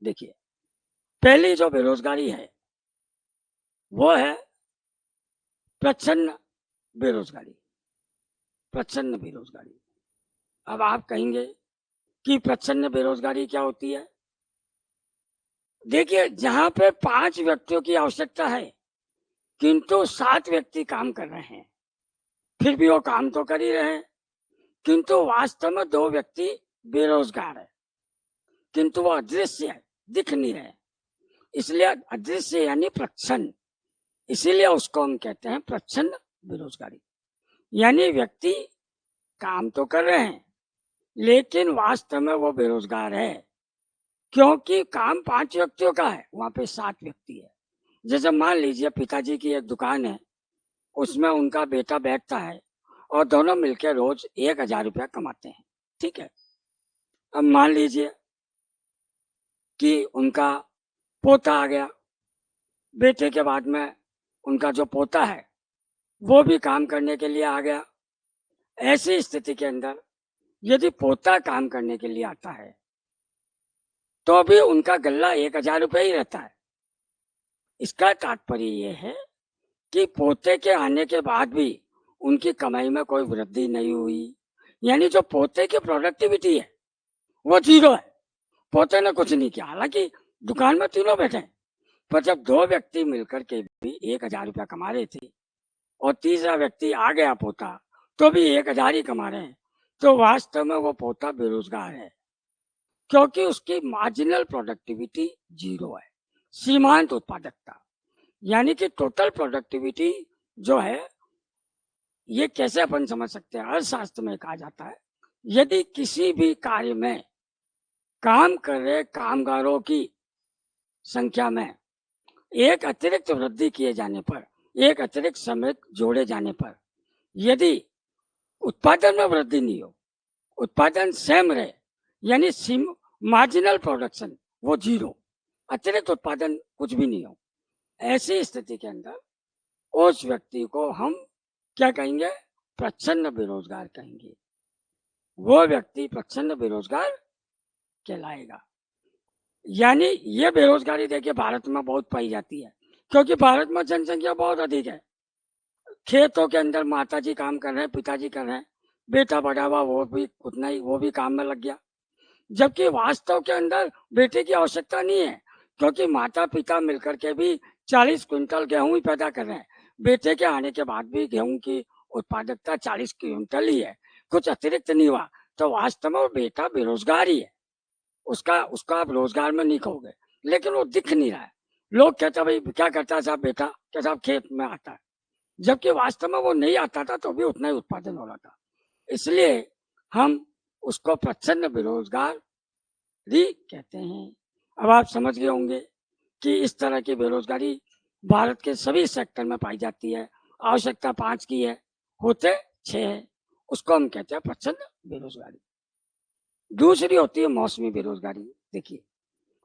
देखिए, पहली जो बेरोजगारी है वो है प्रच्छन्न बेरोजगारी। प्रच्छन्न बेरोजगारी। अब आप कहेंगे कि प्रच्छन्न बेरोजगारी क्या होती है? देखिए, जहां पे 5 व्यक्तियों की आवश्यकता है किंतु 7 व्यक्ति काम कर रहे हैं, फिर भी वो काम तो कर ही रहे हैं, किंतु वास्तव में 2 व्यक्ति बेरोजगार है, किंतु वो अदृश्य है, दिख नहीं रहे, इसलिए अदृश्य यानी प्रच्छन्न, इसीलिए उसको हम कहते हैं प्रच्छन्न बेरोजगारी। यानी व्यक्ति काम तो कर रहे हैं लेकिन वास्तव में वो बेरोजगार है, क्योंकि काम 5 व्यक्तियों का है, वहां पे 7 व्यक्ति है। जैसे मान लीजिए पिताजी की एक दुकान है, उसमें उनका बेटा बैठता है और दोनों मिलकर रोज 1,000 रुपया कमाते हैं। ठीक है, अब मान लीजिए कि उनका पोता आ गया, बेटे के बाद में उनका जो पोता है वो भी काम करने के लिए आ गया। ऐसी स्थिति के अंदर यदि पोता काम करने के लिए आता है तो भी उनका गल्ला 1,000 रुपये ही रहता है। इसका तात्पर्य यह है कि पोते के आने के बाद भी उनकी कमाई में कोई वृद्धि नहीं हुई, यानी जो पोते की प्रोडक्टिविटी है वो 0 है। पोते ने कुछ नहीं किया, हालांकि दुकान में तीनों बैठे हैं, पर जब 2 व्यक्ति मिलकर के भी 1,000 रुपया कमा रहे थे और तीसरा व्यक्ति आ गया पोता तो भी 1,000 ही कमा रहे हैं, तो वास्तव में वो पोता बेरोजगार है, क्योंकि उसकी मार्जिनल प्रोडक्टिविटी 0 है। सीमांत उत्पादकता यानी कि टोटल प्रोडक्टिविटी जो है, ये कैसे अपन समझ सकते हैं? अर्थशास्त्र में कहा जाता है, यदि किसी भी कार्य में काम कर रहे कामगारों की संख्या में एक अतिरिक्त वृद्धि किए जाने पर, एक अतिरिक्त श्रमिक जोड़े जाने पर, यदि उत्पादन में वृद्धि नहीं हो, उत्पादन सेम रहे, यानी मार्जिनल प्रोडक्शन वो 0, अतिरिक्त उत्पादन कुछ भी नहीं हो, ऐसी स्थिति के अंदर उस व्यक्ति को हम क्या कहेंगे? प्रच्छन्न बेरोजगार कहेंगे। वो व्यक्ति प्रच्छन्न बेरोजगार कहलाएगा। यानी ये बेरोजगारी देखिए भारत में बहुत पाई जाती है, क्योंकि भारत में जनसंख्या बहुत अधिक है। खेतों के अंदर माताजी काम कर रहे हैं, पिताजी कर रहे हैं, बेटा बड़ा हुआ वो भी उतना ही, वो भी काम में लग गया, जबकि वास्तव के अंदर बेटे की आवश्यकता नहीं है, क्योंकि माता पिता मिलकर के भी 40 क्विंटल गेहूं ही पैदा कर रहे हैं। बेटे के आने के बाद भी गेहूं की उत्पादकता 40 क्विंटल ही है, कुछ अतिरिक्त नहीं हुआ, तो वास्तव में वो बेटा बेरोजगार ही है। उसका आप रोजगार में नहीं कहोगे, लेकिन वो दिख नहीं रहा है। लोग कहते हैं भाई क्या करता है साहब बेटा, क्या साहब खेत में आता है, जबकि वास्तव में वो नहीं आता था तो भी उतना ही उत्पादन हो रहा था। इसलिए हम उसको प्रच्छन्न बेरोजगार भी कहते हैं। अब आप समझ गए होंगे कि इस तरह की बेरोजगारी भारत के सभी सेक्टर में पाई जाती है। आवश्यकता 5 की है, होते 6 है, उसको हम कहते हैं प्रच्छन्न बेरोजगारी। दूसरी होती है मौसमी बेरोजगारी। देखिए,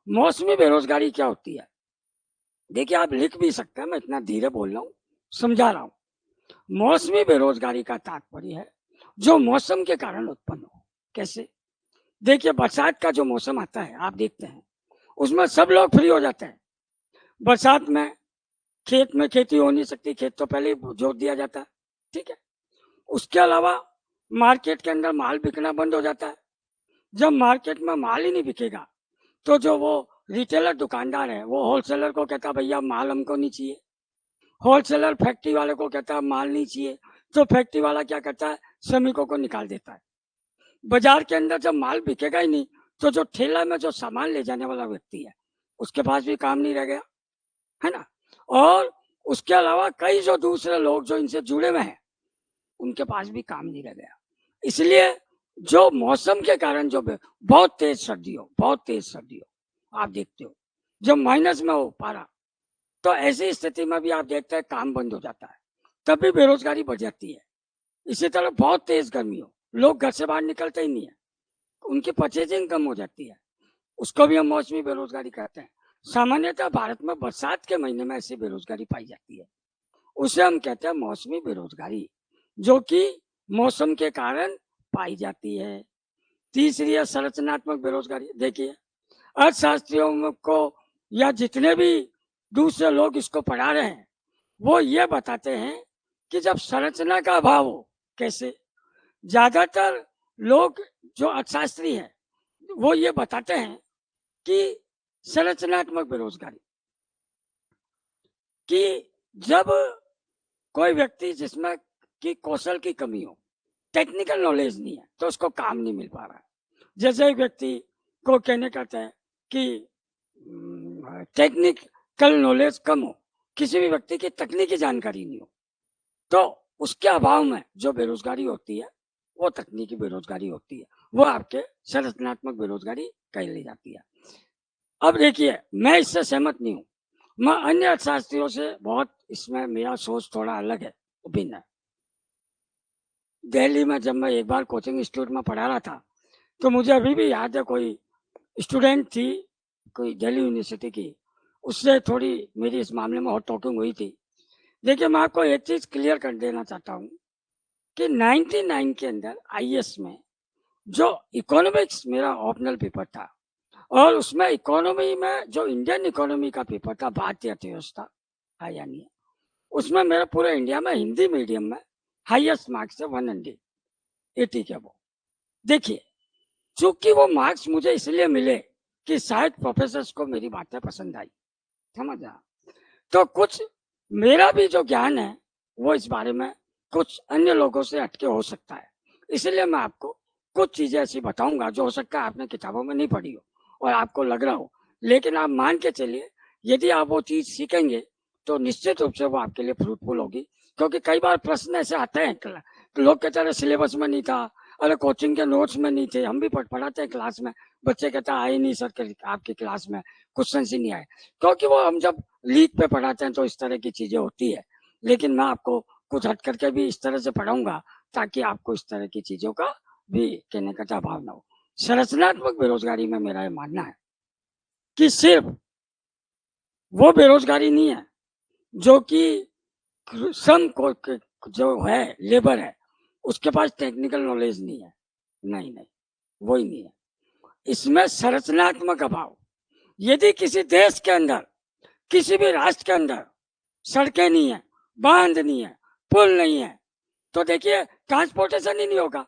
मौसमी बेरोजगारी क्या होती है? देखिए, आप लिख भी सकते हैं, मैं इतना धीरे बोल रहा हूँ, समझा रहा हूँ। मौसमी बेरोजगारी का तात्पर्य है जो मौसम के कारण उत्पन्न हो। कैसे? देखिए, बरसात का जो मौसम आता है, आप देखते हैं उसमें सब लोग फ्री हो जाते हैं। बरसात में खेत में खेती हो नहीं सकती, खेत तो पहले ही जोत दिया जाता है। ठीक है, उसके अलावा मार्केट के अंदर माल बिकना बंद हो जाता है। जब मार्केट में माल ही नहीं बिकेगा तो जो वो रिटेलर दुकानदार है वो होलसेलर को कहता है भैया माल हमको नहीं चाहिए। होलसेलर फैक्ट्री वाले को कहता है माल नहीं चाहिए, तो फैक्ट्री वाला क्या करता है? श्रमिकों को निकाल देता है। बाजार के अंदर जब माल बिकेगा ही नहीं तो जो ठेला में जो सामान ले जाने वाला व्यक्ति है उसके पास भी काम नहीं रह गया, है ना? और उसके अलावा कई जो दूसरे लोग जो इनसे जुड़े हुए हैं उनके पास भी काम नहीं रह गया। इसलिए जो मौसम के कारण जो बहुत तेज सर्दी हो, बहुत तेज सर्दी हो, आप देखते हो जब माइनस में हो पारा, तो ऐसी स्थिति में भी आप देखते हैं काम बंद हो जाता है, तभी बेरोजगारी बढ़ जाती है। इसी तरह बहुत तेज गर्मी हो, लोग घर से बाहर निकलते ही नहीं है, उनकी परचेजिंग कम हो जाती है, उसको भी हम मौसमी बेरोजगारी कहते हैं। सामान्यतः भारत में बरसात के महीने में ऐसी बेरोजगारी पाई जाती है, उसे हम कहते हैं मौसमी बेरोजगारी, जो कि मौसम के कारण पाई जाती है। तीसरी है संरचनात्मक बेरोजगारी। देखिए, अर्थशास्त्रियों को या जितने भी दूसरे लोग इसको पढ़ा रहे हैं, वो ये बताते हैं कि जब संरचना का अभाव हो, कैसे? ज्यादातर लोग जो अर्थशास्त्री हैं, वो ये बताते हैं कि संरचनात्मक बेरोजगारी, कि जब कोई व्यक्ति जिसमें की कौशल की कमी हो, टेक्निकल नॉलेज नहीं है, तो उसको काम नहीं मिल पा रहा है। जैसे एक व्यक्ति को कहने कहते हैं कि टेक्निकल नॉलेज कम हो, किसी भी व्यक्ति की तकनीकी जानकारी नहीं हो, तो उसके अभाव में जो बेरोजगारी होती है वो तकनीकी बेरोजगारी होती है, वो आपके संरचनात्मक बेरोजगारी कहलाई जाती है। अब देखिए, मैं इससे सहमत नहीं हूँ। मैं अन्य अर्थशास्त्रियों से बहुत, इसमें मेरा सोच थोड़ा अलग है, भिन्न है। दिल्ली में जब मैं एक बार कोचिंग इंस्टीट्यूट में पढ़ा रहा था, तो मुझे अभी भी याद है, कोई स्टूडेंट थी, कोई दिल्ली यूनिवर्सिटी की, उससे थोड़ी मेरी इस मामले में हॉट टॉकिंग हुई थी। देखिए, मैं आपको एक चीज क्लियर कर देना चाहता हूँ कि 99 के अंदर आईएएस में जो इकोनॉमिक्स मेरा ऑप्शनल पेपर था, और उसमें इकोनॉमी में जो इंडियन इकोनॉमी का पेपर था, भारतीय अर्थव्यवस्था है या नहीं, उसमें मेरा पूरे इंडिया में हिंदी मीडियम में हाईएस्ट मार्क्स है 180 के वो। देखिए, चूंकि वो मार्क्स मुझे इसलिए मिले कि शायद प्रोफेसर्स को मेरी बातें पसंद आई, समझा? तो कुछ मेरा भी जो ज्ञान है वो इस बारे में कुछ अन्य लोगों से हटके हो सकता है, इसलिए मैं आपको कुछ चीजें ऐसी बताऊंगा जो हो सकता है आपने किताबों में नहीं पढ़ी हो और आपको लग रहा हो, लेकिन आप मान के चलिए, यदि आप वो चीज सीखेंगे तो निश्चित रूप से वो आपके लिए फ्रूटफुल होगी। क्योंकि कई बार प्रश्न ऐसे आते हैं, लोग कहते हैं सिलेबस में नहीं था, अरे कोचिंग के नोट्स में नहीं थे, हम भी पढ़ाते हैं क्लास में, बच्चे कहते हैं आए नहीं सर आपकी क्लास में, क्वेश्चन ही नहीं आए, क्योंकि वो हम जब लीक पे पढ़ाते हैं तो इस तरह की चीजें होती है। लेकिन मैं आपको कुछ हट करके भी इस तरह से पढ़ाऊंगा ताकि आपको इस तरह की चीजों का भी कहने का अभाव ना हो। संरचनात्मक बेरोजगारी में मेरा ये मानना है कि सिर्फ वो बेरोजगारी नहीं है जो कि श्रम को जो है, लेबर है, उसके पास टेक्निकल नॉलेज नहीं है, नहीं नहीं, वो ही नहीं है। इसमें संरचनात्मक अभाव, यदि किसी देश के अंदर, किसी भी राष्ट्र के अंदर सड़कें नहीं है, बांध नहीं है, पुल नहीं है, तो देखिए ट्रांसपोर्टेशन ही नहीं होगा,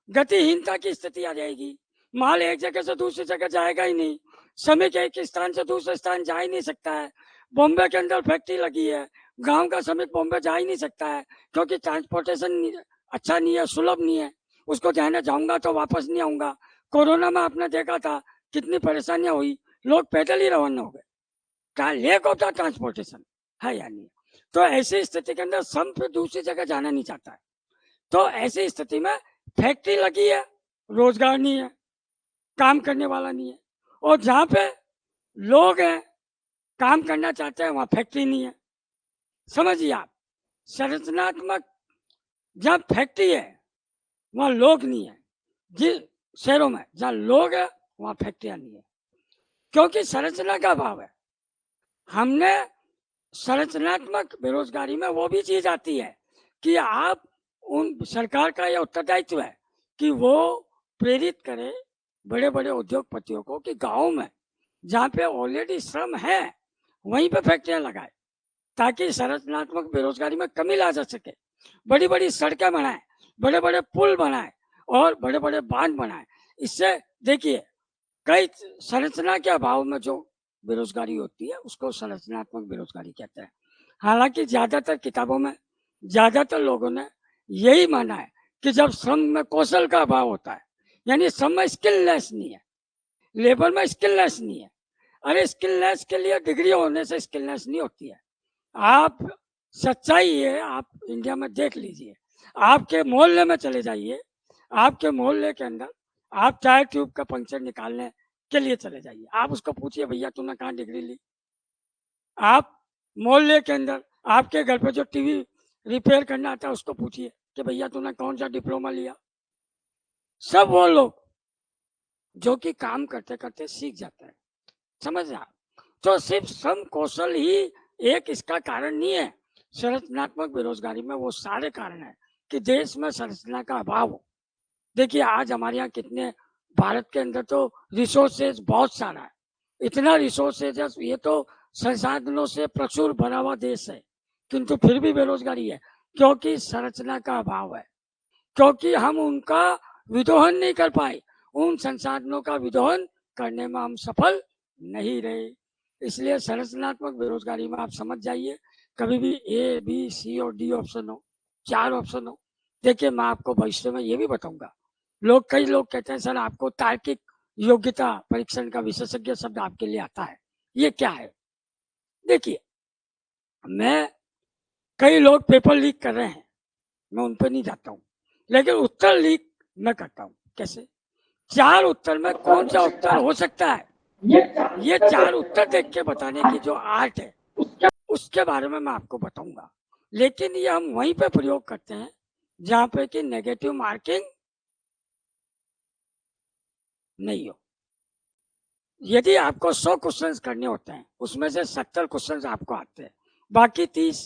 गतिहीनता की स्थिति आ जाएगी, माल एक जगह से दूसरी जगह जाएगा ही नहीं, श्रमिक एक स्थान से दूसरे स्थान जा ही नहीं सकता है। बॉम्बे के अंदर फैक्ट्री लगी है, गांव का श्रमिक बॉम्बे जा ही नहीं सकता है, क्योंकि ट्रांसपोर्टेशन अच्छा नहीं है, सुलभ नहीं है, उसको कहने जाऊंगा तो वापस नहीं आऊंगा। कोरोना में आपने देखा था कितनी परेशानियां हुई, लोग पैदल ही रवाना हो गए, लेक ऑफ द ट्रांसपोर्टेशन है या नहीं? तो ऐसी स्थिति के अंदर श्रम फिर दूसरी जगह जाना नहीं चाहता है, तो ऐसी स्थिति में फैक्ट्री लगी है, रोजगार नहीं है, काम करने वाला नहीं है, और जहां पे लोग हैं, काम करना चाहते हैं, वहां फैक्ट्री नहीं है। समझिए आप, संरचनात्मक, जहां फैक्ट्री है वहां लोग नहीं है, जिस शहरों में जहां लोग है वहां फैक्ट्रियां नहीं है, क्योंकि संरचना का अभाव है। हमने संरचनात्मक बेरोजगारी में वो भी चीज आती है कि आप उन, सरकार का यह उत्तरदायित्व है कि वो प्रेरित करे बड़े बड़े उद्योगपतियों को कि गाँव में जहाँ पे ऑलरेडी श्रम है वहीं पे फैक्ट्रियां लगाए, ताकि संरचनात्मक बेरोजगारी में कमी ला जा सके। बड़ी बड़ी सड़कें बनाए, बड़े बड़े पुल बनाए और बड़े बड़े बांध बनाए। इससे देखिए, कई संरचना के अभाव में जो बेरोजगारी होती है उसको संरचनात्मक बेरोजगारी कहते हैं। हालांकि ज्यादातर किताबों में ज्यादातर लोगों ने यही माना है कि जब श्रम में कौशल का अभाव होता है, यानी श्रम में स्किललेस नहीं है, लेबर में स्किललेस नहीं है। अरे स्किललेस के लिए डिग्री होने से स्किललेस नहीं होती है। आप, सच्चाई है, आप इंडिया में देख लीजिए, आपके मोहल्ले में चले जाइए, आपके मोहल्ले के अंदर आप टायर ट्यूब का पंक्चर निकालने के लिए चले जाइए, आप उसको पूछिए भैया तूने कहाँ डिग्री ली। आप मोहल्ले के अंदर आपके घर पे जो टीवी रिपेयर करना आता है उसको पूछिए कि भैया तूने कौन सा डिप्लोमा लिया। सब वो लोग जो कि काम करते करते सीख जाते हैं, समझ रहे आप? तो सिर्फ श्रम कौशल ही एक इसका कारण नहीं है। संरचनात्मक बेरोजगारी में वो सारे कारण है कि देश में संरचना का अभाव हो। देखिए आज हमारे यहाँ कितने भारत के अंदर तो रिसोर्सेज बहुत सारा है, इतना रिसोर्सेज है, ये तो संसाधनों से प्रचुर भरा हुआ देश है, किंतु फिर भी बेरोजगारी है, क्योंकि संरचना का अभाव है, क्योंकि हम उनका विदोहन नहीं कर पाए, उन संसाधनों का विदोहन करने में हम सफल नहीं रहे। इसलिए संरचनात्मक बेरोजगारी में आप समझ जाइए, कभी भी ए बी सी और डी ऑप्शन हो, 4 ऑप्शन हो। देखिए, मैं आपको भविष्य में ये भी बताऊंगा, कई लोग कहते हैं सर आपको तार्किक योग्यता परीक्षण का विशेषज्ञ शब्द आपके लिए आता है, ये क्या है? देखिए, मैं कई लोग पेपर लीक कर रहे हैं, मैं उन पर नहीं जाता हूँ, लेकिन उत्तर लीक मैं करता हूँ। कैसे? 4 उत्तर में कौन सा उत्तर हो सकता है, ये 4 उत्तर देख के बताने की जो आर्ट है, उसके बारे में मैं आपको बताऊंगा। लेकिन ये हम वहीं पे प्रयोग करते हैं जहां पे कि नेगेटिव मार्किंग नहीं हो। यदि आपको 100 क्वेश्चंस करने होते हैं, उसमें से 70 क्वेश्चंस आपको आते हैं, बाकी 30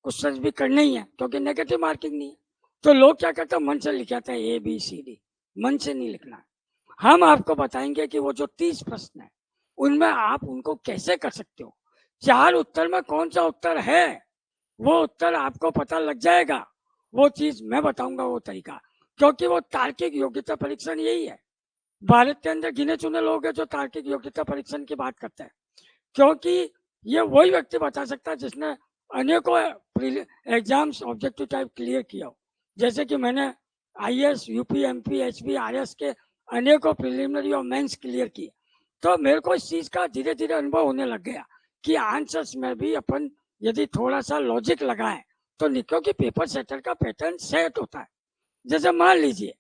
क्वेश्चंस भी करने ही है, क्योंकि नेगेटिव मार्किंग नहीं है। तो लोग क्या करते हैं, मन से लिख जाते हैं ए बी सी डी, मन से नहीं लिखना। हम आपको बताएंगे कि वो जो 30 प्रश्न है, उनमें आप उनको कैसे कर सकते हो। 4 उत्तर में कौन सा उत्तर है, वो उत्तर आपको पता लग जाएगा। वो चीज मैं बताऊंगा, वो तरीका, क्योंकि वो तार्किक योग्यता परीक्षण यही है। भारत के अंदर गिने चुने लोग हैं जो तार्किक योग्यता परीक्षण की बात करते हैं, क्योंकि ये वही व्यक्ति बता सकता है जिसने अनेकों एग्जाम्स ऑब्जेक्टिव टाइप क्लियर किया हो। जैसे कि मैंने IAS, UP, MP, HB, RS के अनेकों प्रिलिमिनरी और मेंस क्लियर किए, तो मेरे को इस चीज का धीरे धीरे अनुभव होने लग गया कि आंसर्स में भी अपन यदि थोड़ा सा लॉजिक लगाए तो निकलो कि पेपर सेटर का पैटर्न सेट होता है। जैसे मान लीजिए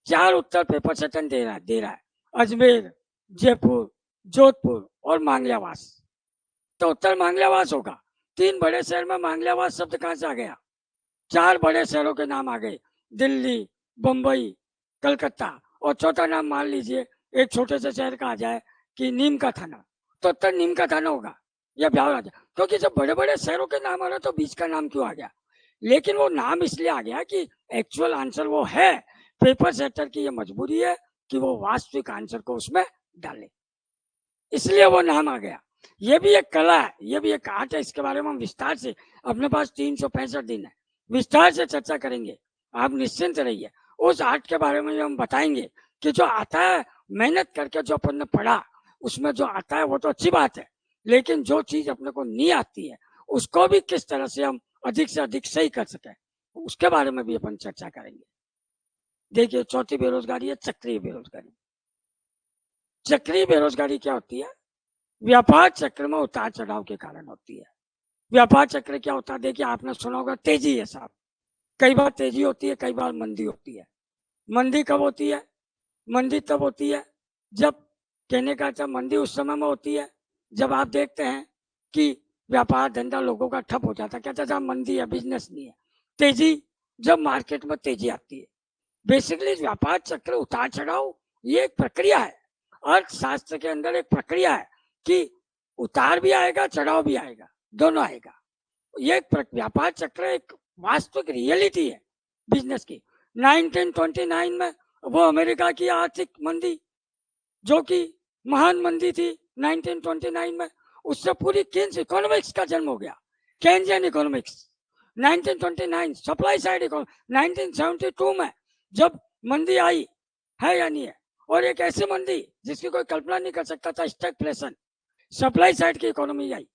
4 उत्तर पेपर सेटन दे रहा है अजमेर, जयपुर, जोधपुर और मांगल्यावास, तो उत्तर मांगल्यावास होगा। 3 बड़े शहर में मांगल्यावास शब्द कहां से आ गया? 4 बड़े शहरों के नाम आ गए, दिल्ली, बंबई, कलकत्ता, और चौथा नाम मान लीजिए एक छोटे से शहर का आ जाए कि नीम का थाना, तो उत्तर नीम का थाना होगा या ब्यावर आ जाए, क्योंकि जब बड़े बड़े शहरों के नाम आ रहे तो बीच का नाम क्यों आ गया? लेकिन वो नाम इसलिए आ गया कि एक्चुअल आंसर वो है, पेपर सेटर की ये मजबूरी है कि वो वास्तविक आंसर को उसमें डाले, इसलिए वो नाम आ गया। ये भी एक कला है, ये भी एक आर्ट है, इसके बारे में हम विस्तार से, अपने पास 365 दिन है, विस्तार से चर्चा करेंगे, आप निश्चिंत रहिए। उस आर्ट के बारे में हम बताएंगे कि जो आता है मेहनत करके, जो अपन ने पढ़ा उसमें जो आता है वो तो अच्छी बात है, लेकिन जो चीज अपने को नहीं आती है उसको भी किस तरह से हम अधिक से अधिक सही कर सके, उसके बारे में भी अपन चर्चा करेंगे। देखिए, चौथी बेरोजगारी है चक्रीय बेरोजगारी। चक्रीय बेरोजगारी क्या होती है? व्यापार चक्र में उतार चढ़ाव के कारण होती है। व्यापार चक्र क्या होता है? देखिए, आपने सुना होगा तेजी है साहब, कई बार तेजी होती है, कई बार मंदी होती है। मंदी कब होती है? मंदी तब होती है जब, कहने का अच्छा, मंदी उस समय में होती है जब आप देखते हैं कि व्यापार धंधा लोगों का ठप हो जाता है, कहता है मंदी है, बिजनेस नहीं है। तेजी, जब मार्केट में तेजी आती है। बेसिकली व्यापार चक्र, उतार चढ़ाव, ये एक प्रक्रिया है, अर्थशास्त्र के अंदर एक प्रक्रिया है कि उतार भी आएगा, चढ़ाव भी आएगा, दोनों आएगा। ये व्यापार चक्र एक वास्तविक रियलिटी है बिजनेस की। 1929 में वो अमेरिका की आर्थिक मंदी, जो कि महान मंदी थी 1929 में, उससे पूरी केन्स इकोनॉमिक्स का जन्म हो गया, Keynesian economics. 1929 supply side economics. 1972 में जब मंदी आई, है या नहीं है, और एक ऐसी मंदी जिसकी कोई कल्पना नहीं कर सकता था, स्टैगफ्लेशन, सप्लाई साइड की इकोनॉमी आई,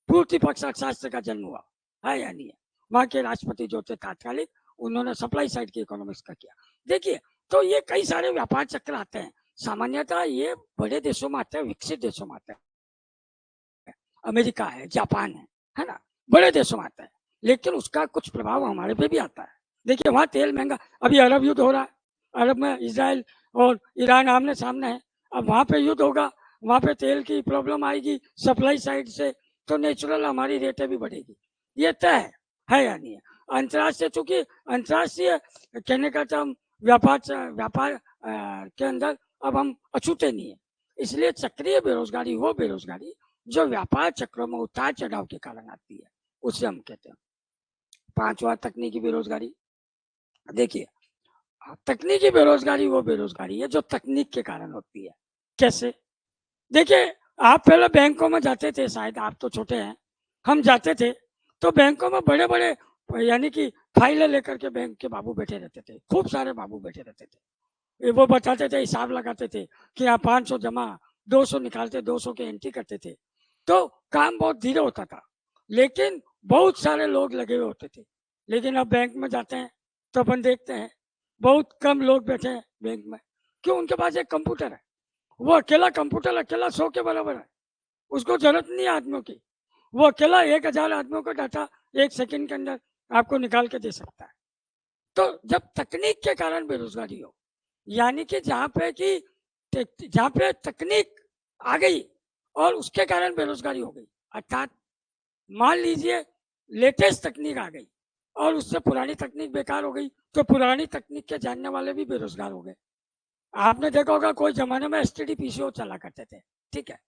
पूर्ति पक्ष अर्थशास्त्र का जन्म हुआ, है या नहीं है। वहां के राष्ट्रपति जो थे तात्कालिक, उन्होंने सप्लाई साइड की इकोनॉमिक्स का किया। देखिए, तो ये कई सारे व्यापार चक्र आते हैं, सामान्यतः ये बड़े देशों में आते हैं, विकसित देशों में आते हैं, अमेरिका है, जापान है ना, बड़े देशों में आता है, लेकिन उसका कुछ प्रभाव हमारे पे भी आता है। देखिए, वहां तेल महंगा, अभी अरब युद्ध हो रहा है, अरब में इसराइल और ईरान आमने सामने है, अब वहां पे युद्ध होगा, वहां पे तेल की प्रॉब्लम आएगी सप्लाई साइड से, तो नेचुरल हमारी रेटें भी बढ़ेगी, ये तय है या नहीं है। अंतर्राष्ट्रीय, चूंकि अंतर्राष्ट्रीय कहने का हम व्यापार के अंदर अब हम अछूते नहीं है, इसलिए चक्रीय बेरोजगारी वो बेरोजगारी जो व्यापार चक्रों में उतार चढ़ाव के कारण आती है, उसे हम कहते हैं। 5वां तकनीकी बेरोजगारी। देखिए, तकनीकी बेरोजगारी वो बेरोजगारी है जो तकनीक के कारण होती है। कैसे? देखिए, आप पहले बैंकों में जाते थे, शायद आप तो छोटे हैं, हम जाते थे, तो बैंकों में बड़े-बड़े यानी कि फाइलें लेकर के बैंक के बाबू बैठे रहते थे, खूब सारे बाबू बैठे रहते थे। वो बताते थे, हिसाब लगाते थे कि आप 500 जमा, 200 निकालते, 200 की एंट्री करते थे। तो काम बहुत धीरे होता था, लेकिन बहुत सारे लोग लगे हुए होते थे। लेकिन अब बैंक में जाते हैं, तो अपन देखते हैं, बहुत कम लोग बैठे हैं बैंक में। क्यों? उनके पास एक कंप्यूटर है। वो अकेला कंप्यूटर अकेला 100 के बराबर है। उसको जरूरत नहीं है आदमियों की। वो अकेला 1000 आदमियों का डाटा 1 सेकंड के अंदर आपको निकाल के दे सकता है। तो जब तकनीक के कारण बेरोजगारी हो, यानी कि जहाँ पे तकनीक आ गई और उसके कारण बेरोजगारी हो गई, अर्थात मान लीजिए लेटेस्ट तकनीक आ गई और उससे पुरानी तकनीक बेकार हो गई, तो पुरानी तकनीक के जानने वाले भी बेरोजगार हो गए। आपने देखा होगा कोई जमाने में एसटीडी पीसीओ चला करते थे, ठीक है,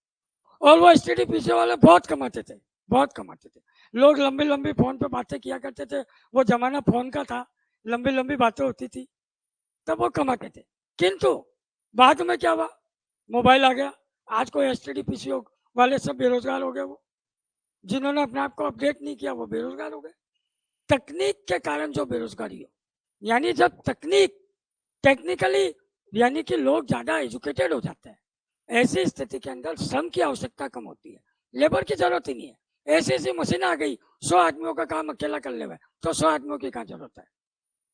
और वो एसटीडी पीसीओ वाले बहुत कमाते थे, बहुत कमाते थे। लोग लंबी लंबी फोन पे बातें किया करते थे। वो जमाना फोन का था, लंबी लंबी बातें होती थी, तब वो कमाते थे। किंतु बाद में क्या हुआ? मोबाइल आ गया। आज कोई एसटीडी पीसीओ वाले सब बेरोजगार हो गए। वो जिन्होंने अपने आप को अपडेट नहीं किया वो बेरोजगार हो गए। तकनीक के कारण जो बेरोजगारी हो, यानी जब तकनीक टेक्निकली यानी कि लोग ज्यादा एजुकेटेड हो जाते हैं, ऐसी स्थिति के अंदर श्रम की आवश्यकता कम होती है, लेबर की जरूरत ही नहीं है। ऐसी ऐसी मशीन आ गई, 100 आदमियों का काम अकेला कर ले, तो 100 आदमियों की कहाँ जरूरत है?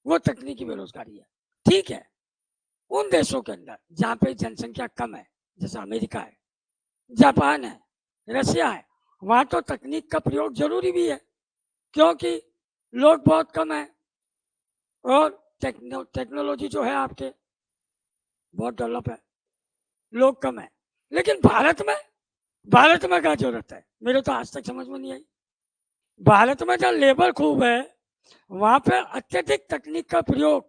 वो तकनीकी बेरोजगारी है। ठीक है, उन देशों के अंदर जहाँ पे जनसंख्या कम है, जैसे अमेरिका है, जापान है, रशिया है, वहां तो तकनीक का प्रयोग जरूरी भी है, क्योंकि लोग बहुत कम है और टेक्नोलॉजी जो है आपके बहुत डेवलप है, लोग कम है। लेकिन भारत में क्या जरूरत है? मेरे तो आज तक समझ में नहीं आई। भारत में जहाँ लेबर खूब है, वहां पे अत्यधिक तकनीक का प्रयोग,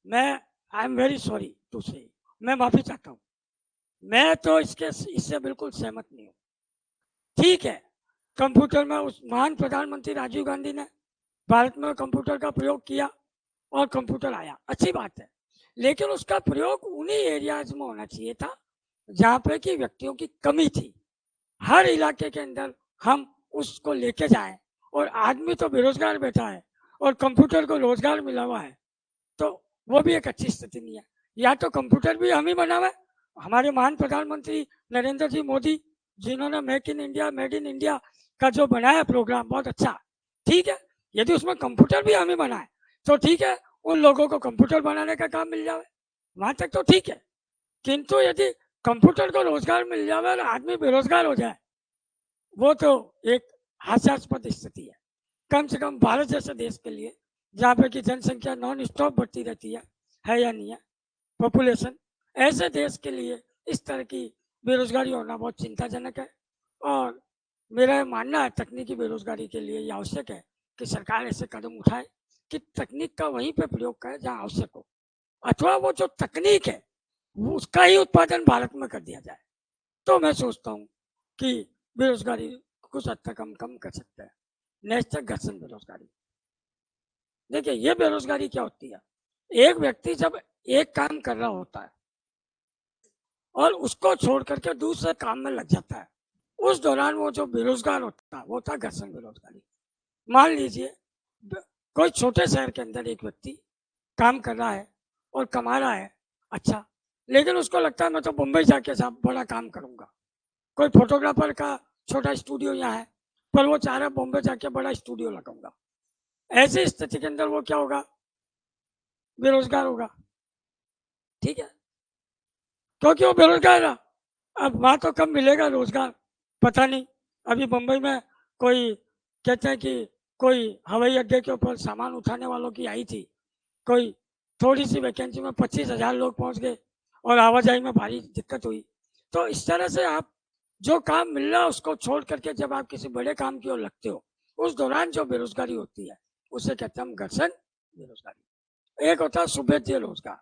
मैं I am very sorry to say, मैं माफी चाहता हूँ, मैं तो इससे बिल्कुल सहमत नहीं हूँ। ठीक है, कंप्यूटर में उस महान प्रधानमंत्री राजीव गांधी ने भारत में कंप्यूटर का प्रयोग किया और कंप्यूटर आया, अच्छी बात है, लेकिन उसका प्रयोग उन्हीं एरियाज में होना चाहिए था जहां पे कि व्यक्तियों की कमी थी। हर इलाके के अंदर हम उसको लेके जाएं, और आदमी तो बेरोजगार बैठा है और कंप्यूटर को रोजगार मिला हुआ है, तो वो भी एक अच्छी स्थिति नहीं है। या तो कंप्यूटर भी हम ही बनावे, हमारे महान प्रधानमंत्री नरेंद्र जी मोदी, जिन्होंने मेड इन इंडिया का जो बनाया प्रोग्राम बहुत अच्छा, ठीक है, यदि उसमें कंप्यूटर भी हम ही बनाए तो ठीक है, उन लोगों को कंप्यूटर बनाने का काम मिल जाए, वहां तक तो ठीक है। किंतु यदि कंप्यूटर को रोजगार मिल जाए और आदमी बेरोजगार हो जाए, वो तो एक हास्यास्पद स्थिति है। कम से कम भारत जैसे देश के लिए, जहाँ पे की जनसंख्या नॉन स्टॉप बढ़ती रहती है या नहीं है, पॉपुलेशन, ऐसे देश के लिए इस तरह की बेरोजगारी होना बहुत चिंताजनक है। और मेरा मानना है तकनीकी बेरोजगारी के लिए ये आवश्यक है कि सरकार ऐसे कदम उठाए कि तकनीक का वहीं पे प्रयोग करे जहाँ आवश्यक हो, अथवा वो जो तकनीक है उसका ही उत्पादन भारत में कर दिया जाए, तो मैं सोचता हूँ कि बेरोजगारी कुछ हद तक हम कम कर सकते हैं। नेक्स्ट है घर्षण बेरोजगारी। देखिए, ये बेरोजगारी क्या होती है? एक व्यक्ति जब एक काम कर रहा होता है और उसको छोड़ करके दूसरे काम में लग जाता है, उस दौरान वो जो बेरोजगार होता है वो होता है घर्षण बेरोजगारी। मान लीजिए कोई छोटे शहर के अंदर एक व्यक्ति काम कर रहा है और कमा रहा है अच्छा, लेकिन उसको लगता है मैं तो मुंबई जाके साहब बड़ा काम करूंगा। कोई फोटोग्राफर का छोटा स्टूडियो यहाँ है, पर वो चाह रहा है बॉम्बे जाके बड़ा स्टूडियो लगाऊंगा। ऐसी स्थिति के अंदर वो क्या होगा? बेरोजगार होगा, ठीक है, क्योंकि वो बेरोजगार रहा। अब वहां तो कब मिलेगा रोजगार, पता नहीं। अभी मुंबई में कोई कहते हैं कि कोई हवाई अड्डे के ऊपर सामान उठाने वालों की आई थी, कोई थोड़ी सी वैकेंसी में 25,000 लोग पहुंच गए और आवाजाही में भारी दिक्कत हुई। तो इस तरह से आप जो काम मिल रहा है उसको छोड़ करके जब आप किसी बड़े काम की ओर लगते हो, उस दौरान जो बेरोजगारी होती है उसे कहते हैं हम घर्षण बेरोजगारी। एक होता है सुभेद्य रोजगार,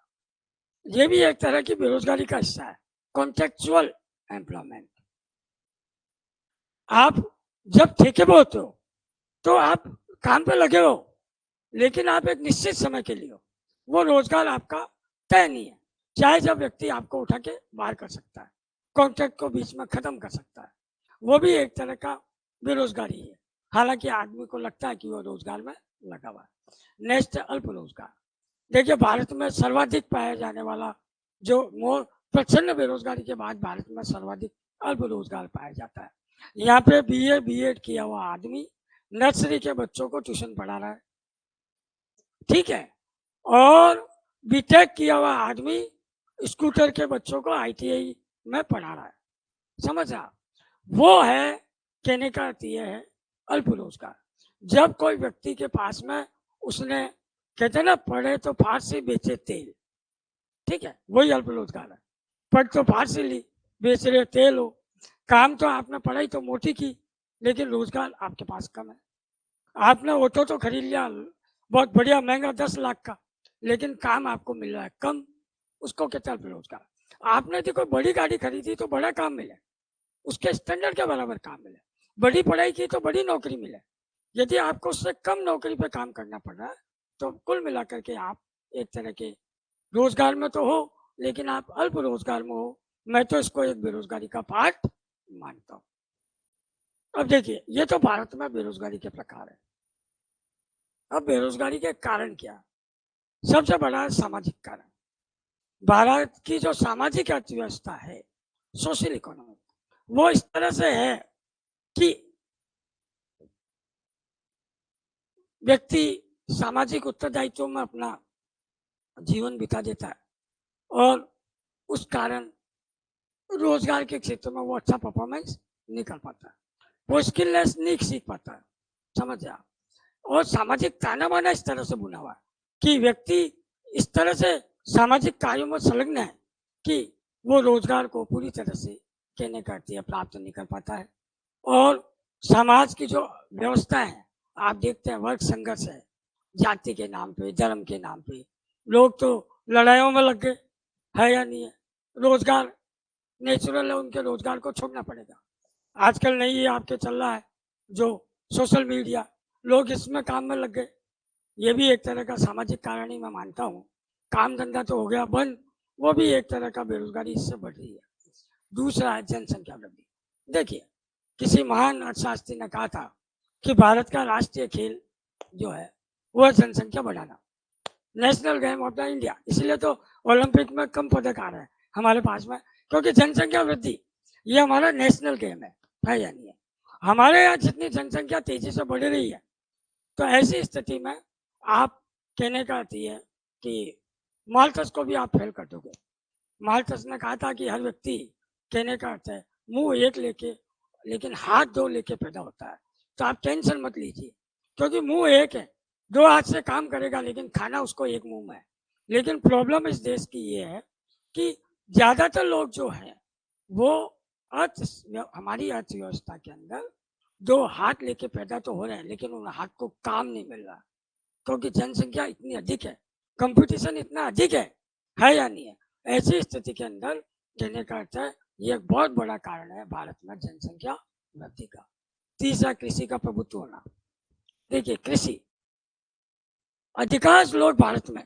ये भी एक तरह की बेरोजगारी का हिस्सा है, कॉन्टेक्चुअल एम्प्लॉयमेंट। आप जब ठेके पे होते हो तो आप काम पे लगे हो, लेकिन आप एक निश्चित समय के लिए हो, वो रोजगार आपका तय नहीं है। चाहे जब व्यक्ति आपको उठा के बाहर कर सकता है, कॉन्ट्रैक्ट को बीच में खत्म कर सकता है, वो भी एक तरह का बेरोजगारी है। हालांकि आदमी को लगता है कि वो रोजगार में लगा हुआ है। नेक्स्ट, अल्प रोजगार। देखिए, भारत में सर्वाधिक पाया जाने वाला जो मोर प्रचंड बेरोजगारी के बाद भारत में सर्वाधिक अल्प रोजगार पाया जाता है। यहाँ पे बीए बीएड किया हुआ आदमी नर्सरी के बच्चों को ट्यूशन पढ़ा रहा है, ठीक है, और बीटेक किया हुआ आदमी स्कूटर के बच्चों को आईटीआई में पढ़ा रहा है। समझ रहा, वो है, कहने का अर्थ यह है अल्प रोजगार। जब कोई व्यक्ति के पास में उसने, कहते ना, पढ़े तो फारसी बेचे तेल, ठीक है, वही अल्प रोजगार है। पढ़ तो फारसी ली, बेच रहे तेल हो। काम तो आपने पढ़ाई तो मोटी की, लेकिन रोजगार आपके पास कम है। आपने ऑटो तो खरीद लिया बहुत बढ़िया महंगा 10 लाख का, लेकिन काम आपको मिल रहा है कम, उसको कहते हैं अल्प रोजगार। आपने जो कोई बड़ी गाड़ी खरीदी तो बड़ा काम मिले, उसके स्टैंडर्ड के बराबर काम मिले। बड़ी पढ़ाई की तो बड़ी नौकरी मिले। यदि आपको उससे कम नौकरी पे काम करना पड़ रहा है तो कुल मिलाकर के आप एक तरह के रोजगार में तो हो, लेकिन आप अल्प रोजगार में हो। मैं तो इसको एक बेरोजगारी का पार्ट मानता हूं। अब देखिए, ये तो भारत में बेरोजगारी के प्रकार है। अब बेरोजगारी के कारण क्या? सबसे बड़ा है सामाजिक कारण। भारत की जो सामाजिक अर्थव्यवस्था है, सोशल इकोनॉमी, वो इस तरह से है कि व्यक्ति सामाजिक उत्तरदायित्व में अपना जीवन बिता देता है और उस कारण रोजगार के क्षेत्र में वो अच्छा परफॉर्मेंस नहीं कर पाता, वो स्किललेस नहीं सीख पाता है। समझ जा। और सामाजिक ताना बाना इस तरह से बुना हुआ है कि व्यक्ति इस तरह से सामाजिक कार्यों में संलग्न है कि वो रोजगार को पूरी तरह से, कहने करती है, प्राप्त नहीं कर पाता है। और समाज की जो व्यवस्था है, आप देखते हैं वर्ग संघर्ष है, जाति के नाम पे, धर्म के नाम पे लोग तो लड़ाइयों में लग गए, है या नहीं है? रोजगार नेचुरल है, उनके रोजगार को छोड़ना पड़ेगा। आजकल नहीं है, आपके चल रहा है जो सोशल मीडिया, लोग इसमें काम में लग गए। ये भी एक तरह का सामाजिक कारण ही मैं मानता हूँ। काम धंधा तो हो गया बंद, वो भी एक तरह का बेरोजगारी इससे बढ़ रही है। दूसरा है जनसंख्या वृद्धि। देखिए, किसी महान अर्थशास्त्री ने कहा था कि भारत का राष्ट्रीय खेल जो है वो है जनसंख्या बढ़ाना, national game of the India. इसलिए तो ओलंपिक में कम पदक आ रहे हैं हमारे पास में, क्योंकि जनसंख्या वृद्धि ये हमारा नेशनल गेम है या नहीं है? हमारे यहाँ जितनी जनसंख्या तेजी से बढ़ रही है, तो ऐसी स्थिति में आप, कहने का अर्थ है कि माल्थस को भी आप फेल कर दोगे। माल्थस ने कहा था कि हर व्यक्ति, कहने का अर्थ है, मुंह एक लेके लेकिन हाथ दो लेके पैदा होता है। तो आप टेंशन मत लीजिए, क्योंकि मुंह एक है, दो हाथ से काम करेगा, लेकिन खाना उसको एक मुंह में है। लेकिन प्रॉब्लम इस देश की ये है कि ज्यादातर लोग जो हैं वो हमारी अर्थव्यवस्था के अंदर दो हाथ लेके पैदा तो हो रहे हैं, लेकिन उन हाथ को काम नहीं मिल रहा, क्योंकि जनसंख्या इतनी अधिक है, कंपटीशन इतना अधिक है या नहीं है? ऐसी स्थिति के अंदर, कहने का अर्थ है, ये एक बहुत बड़ा कारण है भारत में जनसंख्या वृद्धि का। तीसरा, कृषि का प्रभुत्व होना। देखिए, कृषि, अधिकांश लोग भारत में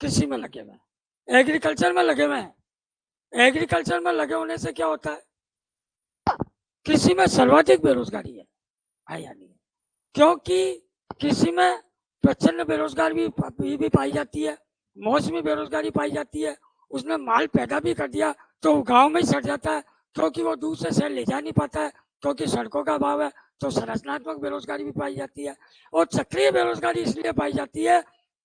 कृषि में लगे हुए हैं, एग्रीकल्चर में लगे हुए हैं। एग्रीकल्चर में लगे होने से क्या होता है? कृषि में सर्वाधिक बेरोजगारी है या नहीं? क्योंकि कृषि में प्रचंड बेरोजगारी भी पाई जाती है, मौसमी बेरोजगारी पाई जाती है। उसने माल पैदा भी कर दिया तो गांव में ही सड़ जाता है, क्योंकि वो दूर से शहर ले जा नहीं पाता है, क्योंकि सड़कों का अभाव है। तो संरचनात्मक बेरोजगारी भी पाई जाती है। और चक्रीय बेरोजगारी इसलिए पाई जाती है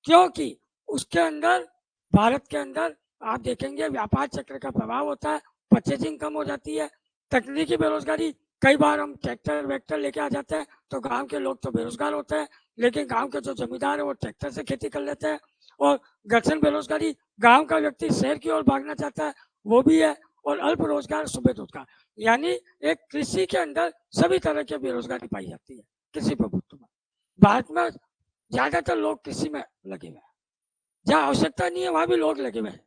क्योंकि उसके अंदर, भारत के अंदर आप देखेंगे व्यापार चक्र का प्रभाव होता है, परचेजिंग कम हो जाती है। तकनीकी बेरोजगारी, कई बार हम ट्रैक्टर वैक्टर लेके आ जाते हैं तो गांव के लोग तो बेरोजगार होते हैं, लेकिन गांव के जो जमींदार है वो ट्रैक्टर से खेती कर लेते हैं। और घर्षण बेरोजगारी, गांव का व्यक्ति शहर की ओर भागना चाहता है, वो भी है। और अल्प रोजगार, सुबह रोजगार, यानी एक कृषि के अंदर सभी तरह की बेरोजगारी पाई जाती है कृषि प्रभुत्व में। भारत में ज्यादातर लोग कृषि में लगे हुए हैं, जहाँ आवश्यकता नहीं है वहां भी लोग लगे हुए हैं,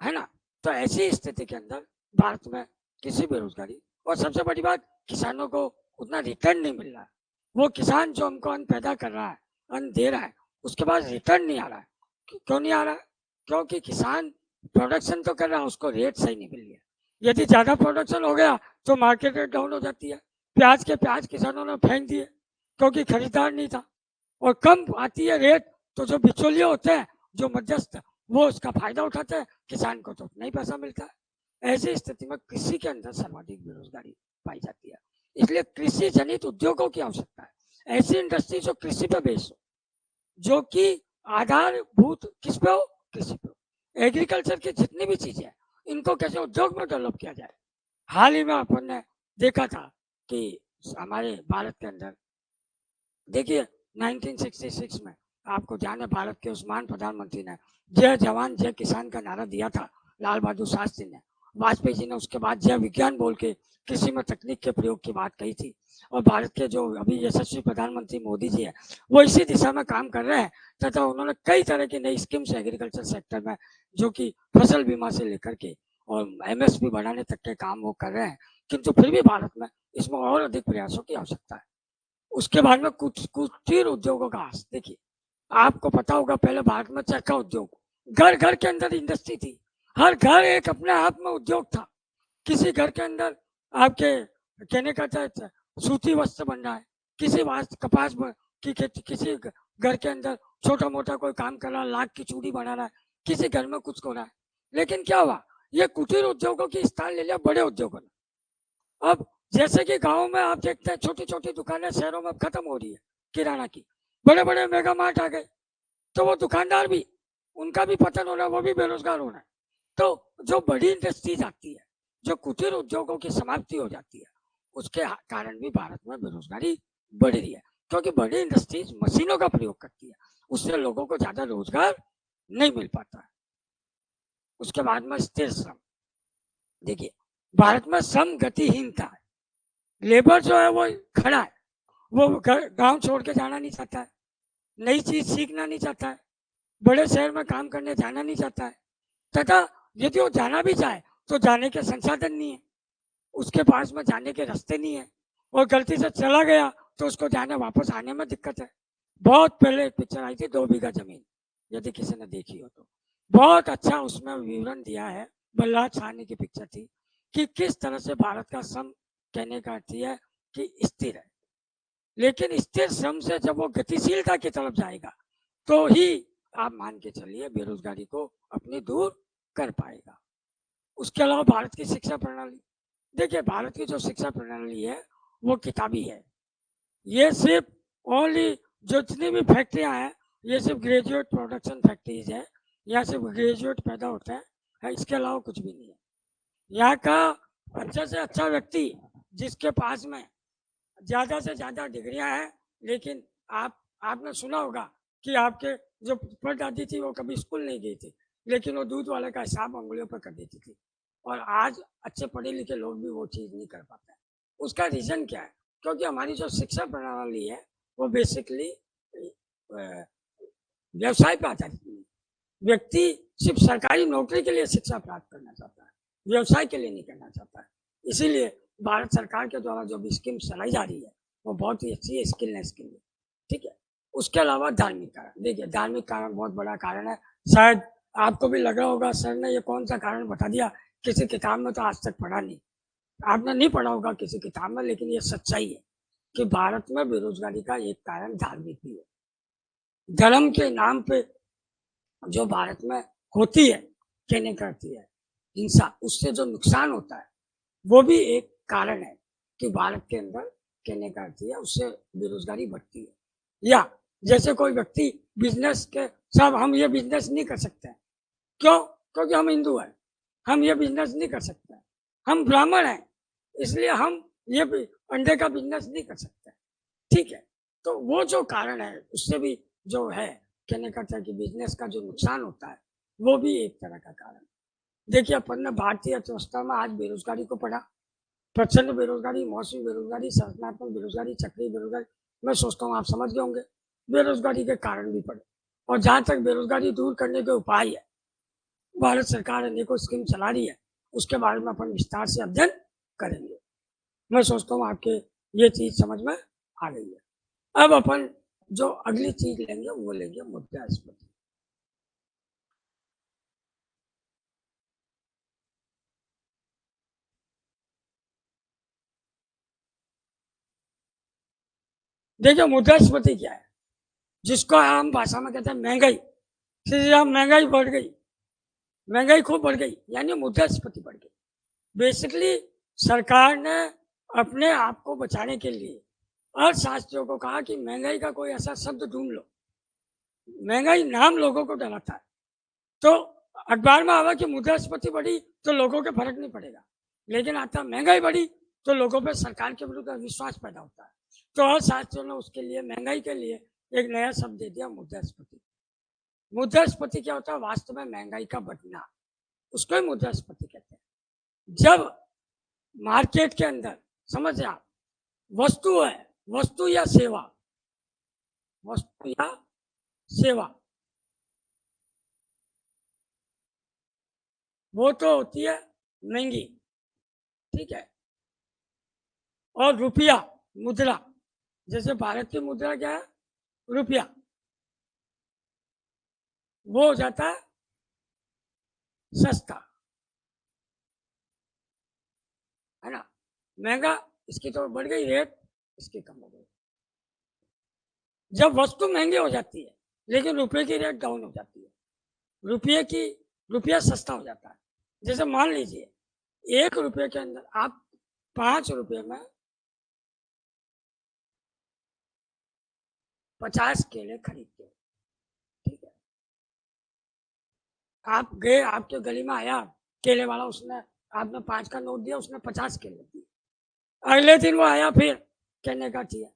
है ना? तो ऐसी स्थिति के अंदर भारत में कृषि बेरोजगारी, और सबसे बड़ी बात, किसानों को उतना रिटर्न नहीं मिल रहा है। वो किसान जो हमको अन्न पैदा कर रहा है, अन्न दे रहा है, उसके बाद रिटर्न नहीं आ रहा है। क्यों नहीं आ रहा? क्योंकि किसान प्रोडक्शन तो कर रहा है, उसको रेट सही नहीं मिल रहा। यदि ज्यादा प्रोडक्शन हो गया तो मार्केट रेट डाउन हो जाती है। प्याज किसानों ने फेंक दिए क्योंकि खरीदार नहीं था, और कम आती है रेट तो जो बिचौलिए होते हैं, जो मध्यस्थ, वो उसका फायदा उठाते हैं, किसान को तो नहीं पैसा मिलता है। ऐसी स्थिति में कृषि के अंदर सर्वाधिक बेरोजगारी पाई जाती है। इसलिए कृषि जनित उद्योगों की आवश्यकता है। ऐसी इंडस्ट्री जो कृषि पे बेस हो, जो कि आधारभूत किस पे हो? कृषि पे हो। एग्रीकल्चर की जितनी भी चीजें हैं, इनको कैसे उद्योग में डेवलप किया जाए। हाल ही में अपन ने देखा था कि हमारे भारत के अंदर, देखिए 1966 में, आपको ध्यान है, भारत के उस महान प्रधानमंत्री ने जय जवान जय किसान का नारा दिया था, लाल बहादुर शास्त्री ने। वाजपेयी जी ने उसके बाद जय विज्ञान बोल के कृषि में तकनीक के प्रयोग की बात कही थी। और भारत के जो अभी यशस्वी प्रधानमंत्री मोदी जी है, वो इसी दिशा में काम कर रहे हैं, तथा उन्होंने कई तरह की नई स्कीम्स एग्रीकल्चर सेक्टर में, जो कि फसल बीमा से लेकर के और एमएसपी बढ़ाने तक के काम वो कर रहे हैं। किंतु फिर भी भारत में इसमें और अधिक प्रयासों की आवश्यकता है। उसके बाद में कुछ कुटीर उद्योगों का, देखिए आपको पता होगा, पहले भारत में चरखा उद्योग घर घर के अंदर इंडस्ट्री थी। हर घर एक अपने आप में उद्योग था। किसी घर के अंदर आपके कहने का चाहे सूती वस्त्र बन रहा है, किसी कपास की खेती, किसी घर के अंदर छोटा मोटा कोई काम कर रहा है, लाख की चूड़ी बना रहा है, किसी घर में कुछ हो रहा है। लेकिन क्या हुआ, ये कुटीर उद्योगों की स्थान ले लिया बड़े उद्योगों ने। अब जैसे कि गाँव में आप देखते हैं छोटी छोटी दुकानें शहरों में खत्म हो रही है किराना की, बड़े बड़े मेगा मार्ट आ गए, तो वो दुकानदार भी, उनका भी पतन हो रहा है, वो भी बेरोजगार हो रहा है। तो जो बड़ी इंडस्ट्रीज आती है, जो कुटीर उद्योगों की समाप्ति हो जाती है, उसके कारण भी भारत में बेरोजगारी बढ़ रही है, क्योंकि बड़ी इंडस्ट्रीज मशीनों का प्रयोग करती है, उससे लोगों को ज्यादा रोजगार नहीं मिल पाता है। उसके बाद में स्थिर श्रम, देखिए भारत में श्रम गतिहीनता है। लेबर जो है वो खड़ा है, वो गांव छोड़ के जाना नहीं चाहता है, नई चीज सीखना नहीं चाहता है, बड़े शहर में काम करने जाना नहीं चाहता है, तथा यदि वो जाना भी चाहे तो जाने के संसाधन नहीं है, उसके पास में जाने के रास्ते नहीं है, और गलती से चला गया तो उसको जाने वापस आने में दिक्कत है। बहुत पहले एक पिक्चर आई थी 2 बीघा जमीन, यदि किसी ने देखी हो तो, बहुत अच्छा उसमें विवरण दिया है, बल्लाल साहनी की पिक्चर थी, कि किस तरह से भारत का श्रम, कहने का अर्थ है कि स्थिर है, लेकिन स्थिर श्रम से जब वो गतिशीलता की तरफ जाएगा तो ही आप मान के चलिए बेरोजगारी को अपनी दूर कर पाएगा। उसके अलावा भारत की शिक्षा प्रणाली, देखिए भारत की जो शिक्षा प्रणाली है वो किताबी है। ये सिर्फ ओनली, जो जितनी भी फैक्ट्रियां हैं, ये सिर्फ ग्रेजुएट प्रोडक्शन फैक्ट्रीज है, यहाँ सिर्फ ग्रेजुएट पैदा होता है, इसके अलावा कुछ भी नहीं है। यहाँ का अच्छे से अच्छा व्यक्ति, जिसके पास में ज्यादा से ज्यादा डिग्रियां हैं, लेकिन आपने सुना होगा कि आपके जो परदादी थी वो कभी स्कूल नहीं गई थी, लेकिन वो दूध वाले का हिसाब उंगलियों पर कर देती थी, और आज अच्छे पढ़े लिखे लोग भी वो चीज नहीं कर पाते। उसका रीजन क्या है? क्योंकि हमारी जो शिक्षा प्रणाली है वो बेसिकली व्यवसाय पे आधारित नहीं है। व्यक्ति सिर्फ सरकारी नौकरी के लिए शिक्षा प्राप्त करना चाहता है, व्यवसाय के लिए नहीं करना चाहता है। इसीलिए भारत सरकार के द्वारा जो भी स्कीम चलाई जा रही है वो बहुत ही अच्छी है, स्किलनेस के लिए, ठीक है। उसके अलावा धार्मिक कारण, देखिए धार्मिक कारण बहुत बड़ा कारण है। शायद आपको भी लगा होगा सर ने ये कौन सा कारण बता दिया, किसी किताब में तो आज तक पढ़ा नहीं, आपने नहीं पढ़ा होगा किसी किताब में, लेकिन ये सच्चाई है कि भारत में बेरोजगारी का एक कारण धार्मिक भी है। धर्म के नाम पे जो भारत में होती है, कहने करती है हिंसा, उससे जो नुकसान होता है वो भी एक कारण है कि भारत के अंदर, कहने का अर्थ है, उससे बेरोजगारी बढ़ती है। या जैसे कोई व्यक्ति बिजनेस के, सब हम ये बिजनेस नहीं कर सकते, क्यों? क्योंकि हम हिंदू हैं, हम ये बिजनेस नहीं कर सकते, हम ब्राह्मण हैं, इसलिए हम ये अंडे का बिजनेस नहीं कर सकते, ठीक है। तो वो जो कारण है उससे भी जो है, कहने का था कि बिजनेस का जो नुकसान होता है वो भी एक तरह का कारण। देखिए अपन ने भारतीय अर्थव्यवस्था में आज बेरोजगारी को पढ़ा, प्रचंड बेरोजगारी, मौसमी बेरोजगारी, संरचनात्मक बेरोजगारी, चक्रीय बेरोजगारी, मैं सोचता हूँ आप समझ गए होंगे। बेरोजगारी के कारण भी पढ़े, और जहां तक बेरोजगारी दूर करने के उपाय है, भारत सरकार अनेकों स्कीम चला रही है, उसके बारे में अपन विस्तार से अध्ययन करेंगे। मैं सोचता हूँ आपके ये चीज समझ में आ गई है। अब अपन जो अगली चीज लेंगे वो लेंगे मुद्रास्फीति। देखिए मुद्रास्फीति क्या है, जिसको आम भाषा में कहते हैं महंगाई। श्री राम, महंगाई बढ़ गई, महंगाई खूब बढ़ गई, यानी मुद्रास्फीति बढ़ गई। बेसिकली सरकार ने अपने आप को बचाने के लिए अर्थशास्त्रियों को कहा कि महंगाई का कोई ऐसा शब्द ढूंढ लो। महंगाई नाम लोगों को डराता है, तो अखबार में आवा कि मुद्रास्फीति बढ़ी तो लोगों के फर्क नहीं पड़ेगा, लेकिन आता महंगाई बढ़ी तो लोगों पे सरकार के विरुद्ध विश्वास पैदा होता है। तो अर्थशास्त्रियों ने उसके लिए, महंगाई के लिए एक नया शब्द दे दिया, मुद्रास्फीति। मुद्रास्फीति क्या होता है? वास्तव में महंगाई का बढ़ना, उसको ही मुद्रास्फीति कहते हैं। जब मार्केट के अंदर, समझ आप, वस्तु है, वस्तु या सेवा, वस्तु या सेवा, वो तो होती है महंगी, ठीक है। और रुपया, मुद्रा, जैसे भारत की मुद्रा क्या है? रुपया, वो हो जाता है सस्ता, है ना। महंगा, इसकी तो बढ़ गई रेट, इसकी कम हो गई। जब वस्तु महंगी हो जाती है लेकिन रुपये की रेट डाउन हो जाती है, रुपया सस्ता हो जाता है। जैसे मान लीजिए 1 रुपये के अंदर आप 5 रुपये में 50 केले खरीदते हो, ठीक है। आप गए, आपके गली में आया केले वाला, उसने, आपने 5 का नोट दिया, उसने 50 केले दिए। अगले दिन वो आया फिर कहने का चाहिए,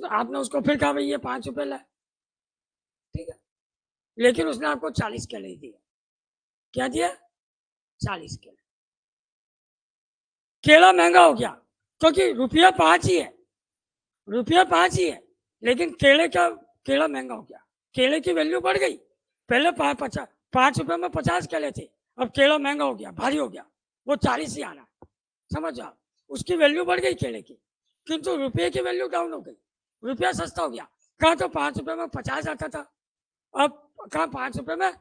आपने उसको फिर कहा भाई ये 5 रुपये ले, ठीक है, लेकिन उसने आपको 40 केले ही दिए। क्या दिया? 40 केले। केला महंगा हो गया क्योंकि रुपया 5 ही है, रुपया 5 ही है, लेकिन केला महंगा हो गया, केले की वैल्यू बढ़ गई। पहले 5 रुपये में 50 केले थे, अब केला महंगा हो गया, भारी हो गया, वो 40 ही आना, समझो आप, उसकी वैल्यू बढ़ गई केले की, किंतु रुपये की वैल्यू डाउन हो गई, रुपया सस्ता हो गया। कहा तो 5 रुपये में 50 आता था, अब कहा 5 रुपये में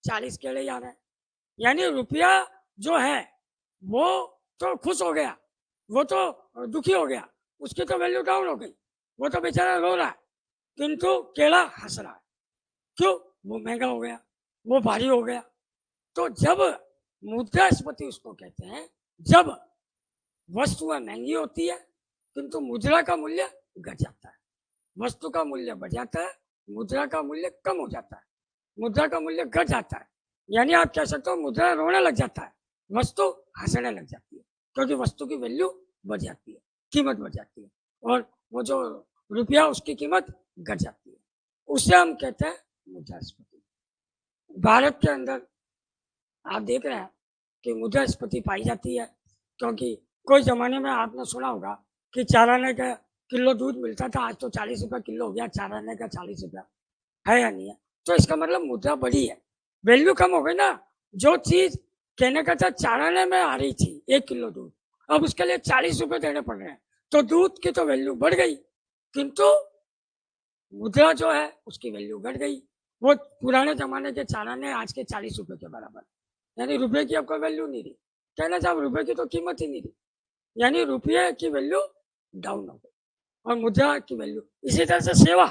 40 केले ही आ रहे हैं। यानी रुपया जो है वो तो खुश हो गया, वो तो दुखी हो गया, उसकी तो वैल्यू डाउन हो गई, वो तो बेचारा रो रहा है, किंतु केला हंस रहा है। क्यों? वो महंगा हो गया, वो भारी हो गया। तो जब मुद्रास्फीति उसको कहते हैं, जब वस्तुएं महंगी होती है किंतु मुद्रा का मूल्य घट जाता है, वस्तु का मूल्य बढ़ जाता है, मुद्रा का मूल्य कम हो जाता है, मुद्रा का मूल्य घट जाता है। यानी आप कह सकते हो मुद्रा रोने लग जाता है, वस्तु हंसने लग जाती है, क्योंकि वस्तु की वैल्यू बढ़ जाती है, कीमत बढ़ जाती है, और वो जो रुपया, उसकी कीमत घट जाती है, उसे हम कहते हैं मुद्रास्फीति। भारत के अंदर आप देख रहे हैं कि मुद्रास्फीति पाई जाती है, क्योंकि कोई जमाने में आपने सुना होगा कि 4 आने का किलो दूध मिलता था, आज तो 40 रुपये किलो हो गया, 4 आने का 40 रुपया, है या नहीं है? तो इसका मतलब मुद्रा बढ़ी है, वैल्यू कम हो गई ना। जो चीज कहने का था 4 आने में आ रही थी 1 किलो दूध, अब उसके लिए 40 रुपये देने पड़ रहे हैं, तो दूध की तो वैल्यू बढ़ गई, किंतु मुद्रा जो है उसकी वैल्यू घट गई। वो पुराने जमाने के 4 आने आज के 40 रुपये के बराबर, यानी रुपये की अब कोई वैल्यू नहीं रही। कहना चाहे रुपये की तो कीमत ही नहीं रही, यानी रुपये की वैल्यू डाउन हो गई और मुद्रा की वैल्यू। इसी तरह से सेवा,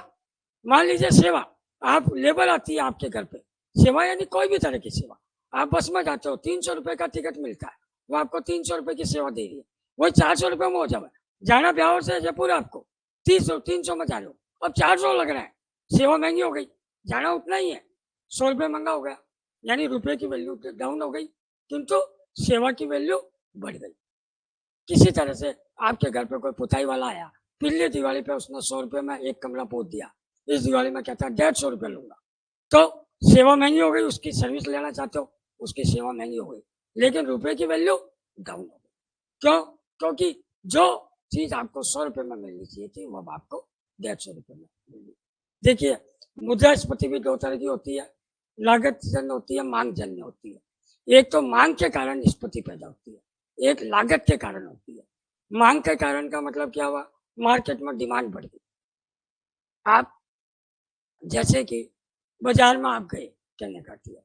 मान लीजिए सेवा, आप लेबर आती है आपके घर पे, सेवा यानी कोई भी तरह की सेवा। आप बस में जाते हो, 300 रुपये का टिकट मिलता है, वो आपको 300 रुपये की सेवा दे रही है, वही 400 रुपये में हो जाए। जाना ब्यावर से जयपुर, आपको 300 में जा रहे हो, अब 400 लग रहा है, सेवा महंगी हो गई, जाना उतना ही है, 100 रुपये महंगा हो गया, यानी रुपये की वैल्यू डाउन हो गई, किंतु सेवा की वैल्यू बढ़ गई। किसी तरह से आपके घर पे कोई पुताई वाला आया, पिछली दिवाली पे उसने 100 रुपये में एक कमरा पोत दिया, इस दिवाली में कहता है 150 रुपये लूंगा, तो सेवा महंगी हो गई, उसकी सर्विस लेना चाहते हो, उसकी सेवा महंगी हो गई, लेकिन रुपये की वैल्यू डाउन हो गई। क्यों? क्योंकि जो चीज आपको 100 रुपये में मिलनी चाहिए थी, वो आपको 150 रुपये में मिली। देखिए मुद्रास्फीति भी 2 तरह की होती है, लागत जन्य होती है, मांग जन्य होती है। एक तो मांग के कारण स्फीति पैदा होती है, एक लागत के कारण होती है। मांग के कारण का मतलब क्या हुआ? मार्केट में डिमांड बढ़ गई। आप जैसे कि बाजार में आप गए, कहने का है,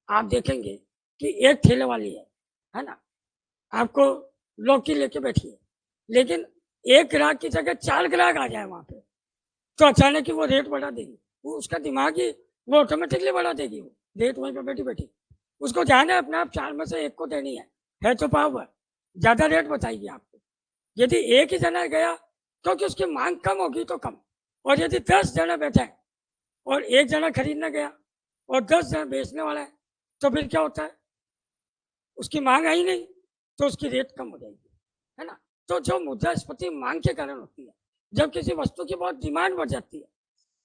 आप देखेंगे कि एक ठेले वाली है ना, आपको लौकी लेके बैठी है, लेकिन एक ग्राहक की जगह 4 ग्राहक आ जाए वहां पे, तो अचानक ही वो रेट बढ़ा देगी, वो उसका दिमाग ही वो ऑटोमेटिकली बढ़ा देगी, वो रेट वहीं पर बैठी बैठी। उसको ध्यान है अपने आप 4 में से 1 को देनी है तो पावर ज़्यादा रेट बताएगी आपको। यदि एक ही जना गया क्योंकि उसकी मांग कम होगी तो कम, और यदि 10 जना बैठे हैं और 1 जना खरीदने गया और 10 जना बेचने वाला है, तो फिर क्या होता है, उसकी मांग आई नहीं तो उसकी रेट कम हो जाएगी, है ना। तो जो मुद्रास्फीति मांग के कारण होती है, जब किसी वस्तु की बहुत डिमांड बढ़ जाती है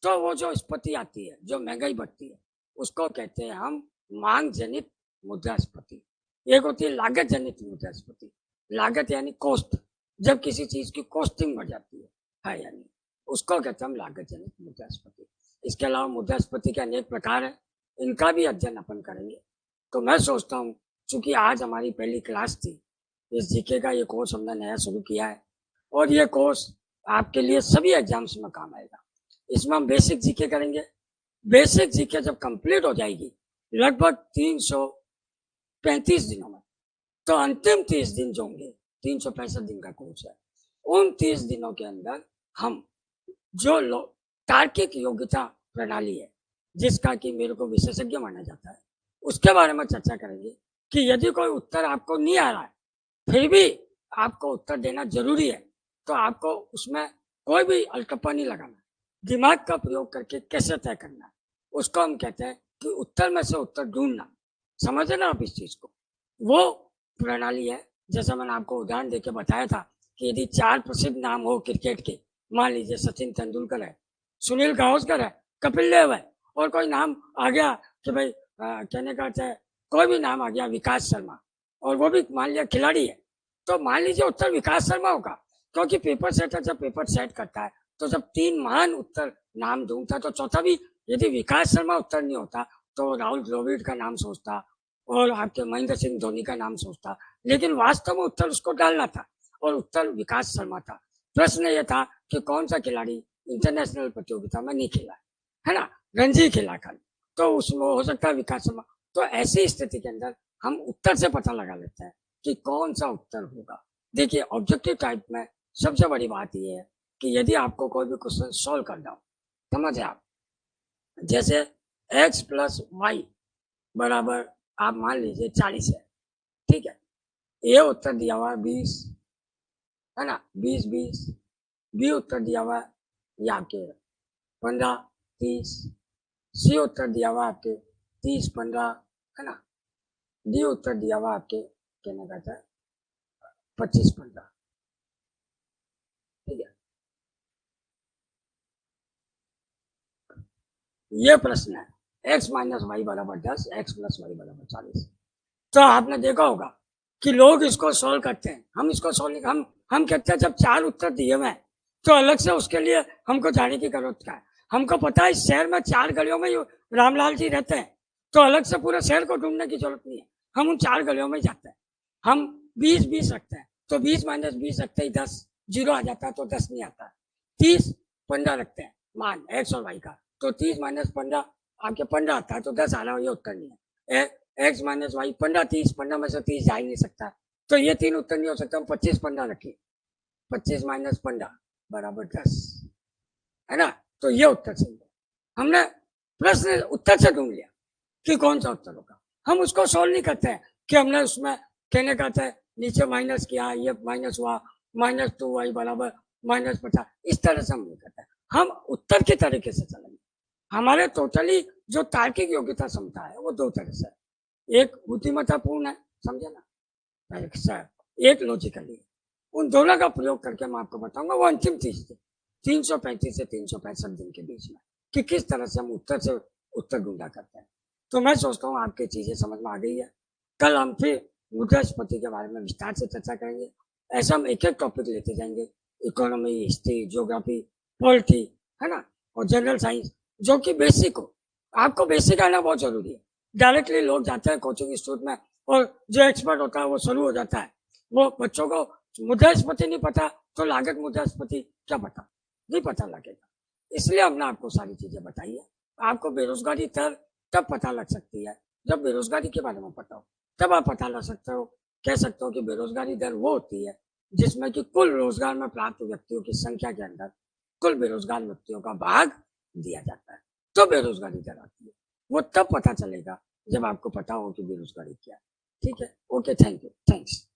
तो वो जो स्फीति आती है, जो महंगाई बढ़ती है, उसको कहते हैं हम मांग जनित मुद्रास्फीति। एक होती है लागत जनित मुद्रास्फीति। लागत यानी कॉस्ट, जब किसी चीज की कॉस्टिंग बढ़ जाती है यानी उसको कहते हैं हम लागत जनित मुद्रास्फीति। इसके अलावा मुद्रास्फीति के अनेक प्रकार है, इनका भी अध्ययन अपन करेंगे। तो मैं सोचता हूँ चूंकि आज हमारी पहली क्लास थी, इस जीके का ये कोर्स हमने नया शुरू किया है और ये कोर्स आपके लिए सभी एग्जाम्स में काम आएगा। इसमें हम बेसिक जीके करेंगे। बेसिक जीके जब कंप्लीट हो जाएगी लगभग 335 दिनों में, तो अंतिम 30 दिन जो होंगे, 365 दिन का कोर्स है, उन 30 दिनों के अंदर हम जो तार्किक योग्यता प्रणाली है, जिसका कि मेरे को विशेषज्ञ माना जाता है, उसके बारे में चर्चा करेंगे कि यदि कोई उत्तर आपको नहीं आ रहा है फिर भी आपको उत्तर देना जरूरी है, तो आपको उसमें कोई भी अल्टप्पा नहीं लगाना, दिमाग का प्रयोग करके कैसे तय करना है, उसको हम कहते हैं कि उत्तर में से उत्तर ढूंढना। समझे ना आप इस चीज को, वो प्रणाली है। जैसा मैंने आपको उदाहरण देके बताया था कि यदि 4 प्रसिद्ध नाम हो क्रिकेट के, मान लीजिए सचिन तेंदुलकर है, सुनील गावस्कर है, कपिल देव है, और कोई नाम आ गया कि भाई कहने का चाहे कोई भी नाम आ गया विकास शर्मा, और वो भी मान लिया खिलाड़ी है, तो मान लीजिए उत्तर विकास शर्मा होगा, क्योंकि पेपर सेटर जब पेपर सेट करता है तो जब 3 महान उत्तर नाम ढूंढता तो चौथा भी यदि विकास शर्मा उत्तर नहीं होता तो राहुल द्रविड़ का नाम सोचता और आपके महेंद्र सिंह धोनी का नाम सोचता, लेकिन वास्तव में उत्तर उसको डालना था और उत्तर विकास शर्मा था। प्रश्न ये था कि कौन सा खिलाड़ी इंटरनेशनल प्रतियोगिता में नहीं खेला है ना, रणजी खेला खाली, तो उसमें हो सकता है विकास शर्मा। तो ऐसी स्थिति के अंदर हम उत्तर से पता लगा लेते हैं कि कौन सा उत्तर होगा। देखिए ऑब्जेक्टिव टाइप में सबसे बड़ी बात यह है कि यदि आपको कोई भी क्वेश्चन सॉल्व करना हो, समझे आप, जैसे x प्लस वाई बराबर आप मान लीजिए 40 है, ठीक है, ए उत्तर दिया हुआ 20 है ना, 20 बी उत्तर दिया हुआ ये आपके 15 30, सी उत्तर दिया हुआ आपके 30 15 है ना, डी उत्तर दिया हुआ आपके कहने का था 25 15, ठीक है। ये प्रश्न है x माइनस वाई बराबर 10, x प्लस वाई बराबर 40। तो आपने देखा होगा कि लोग इसको सोल्व करते हैं, हम इसको सोल्व हम कहते हैं जब 4 उत्तर दिए हुए हैं तो अलग से उसके लिए हमको जाने की जरूरत क्या है। हमको पता है इस शहर में 4 गलियों में रामलाल जी रहते हैं, तो अलग से पूरे शहर को ढूंढने की जरूरत नहीं है, हम उन 4 गलियों में जाते हैं। हम 20 रखते हैं तो 20 माइनस 20 रखते ही 10 जीरो आ जाता है, तो 10 नहीं आता। 30 15 रखते हैं मान x और y का, तो 30 माइनस 15 आपके 15 आता है, तो 10 आ रहा है, ये उत्तर नहीं है। x माइनस वाई 15 30, 15 में से 30 जा ही नहीं सकता, तो ये 3 उत्तर नहीं हो सकता। हम 25 15 रखिए, 25 माइनस 15 बराबर 10 है ना, तो ये उत्तर सही है। हमने प्रश्न उत्तर से ढूंढ लिया कि कौन सा उत्तर होगा, हम उसको सोल्व नहीं करते हैं कि हमने उसमें कहने का था नीचे माइनस किया, ये माइनस हुआ, -2y बराबर -50, इस तरह से हम नहीं करते, हम उत्तर के तरीके से चलेंगे। हमारे टोटली जो तार्किक योग्यता क्षमता है वो 2 तरह से, एक बुद्धिमत्तापूर्ण है, समझे ना, एक लॉजिकली, उन दोनों का प्रयोग करके मैं आपको बताऊंगा वो अंतिम चीज थी 335 से 365 दिन के बीच में कि किस तरह से हम उत्तर से उत्तर ढूंढा करते हैं। तो मैं सोचता हूँ आपकी चीजें समझ में आ गई है। कल हम फिर मुद्रास्फीति के बारे में विस्तार से चर्चा करेंगे। ऐसा हम एक एक टॉपिक लेते जाएंगे, इकोनॉमी, हिस्ट्री, ज्योग्राफी, पॉलिटी, है ना, और जनरल साइंस, जो कि बेसिक हो। आपको बेसिक आना बहुत जरूरी है। डायरेक्टली लोग जाते हैं कोचिंग इंस्टीट्यूट में और जो एक्सपर्ट होता है वो शुरू हो जाता है, वो बच्चों को मुद्रास्फीति नहीं पता तो लागत मुद्रास्फीति क्या पता, नहीं पता लगेगा। इसलिए हमने आपको सारी चीजें बताई है। आपको बेरोजगारी दर तब पता लग सकती है जब बेरोजगारी के बारे में पता हो, तब आप पता लग सकते हो, कह सकते हो कि बेरोजगारी दर वो होती है जिसमें कि कुल रोजगार में प्राप्त व्यक्तियों की संख्या के अंदर कुल बेरोजगार व्यक्तियों का भाग दिया जाता है, तो बेरोजगारी दर आती है। वो तब पता चलेगा जब आपको पता हो कि बेरोजगारी क्या है। ठीक है, ओके, थैंक यू, थैंक्स।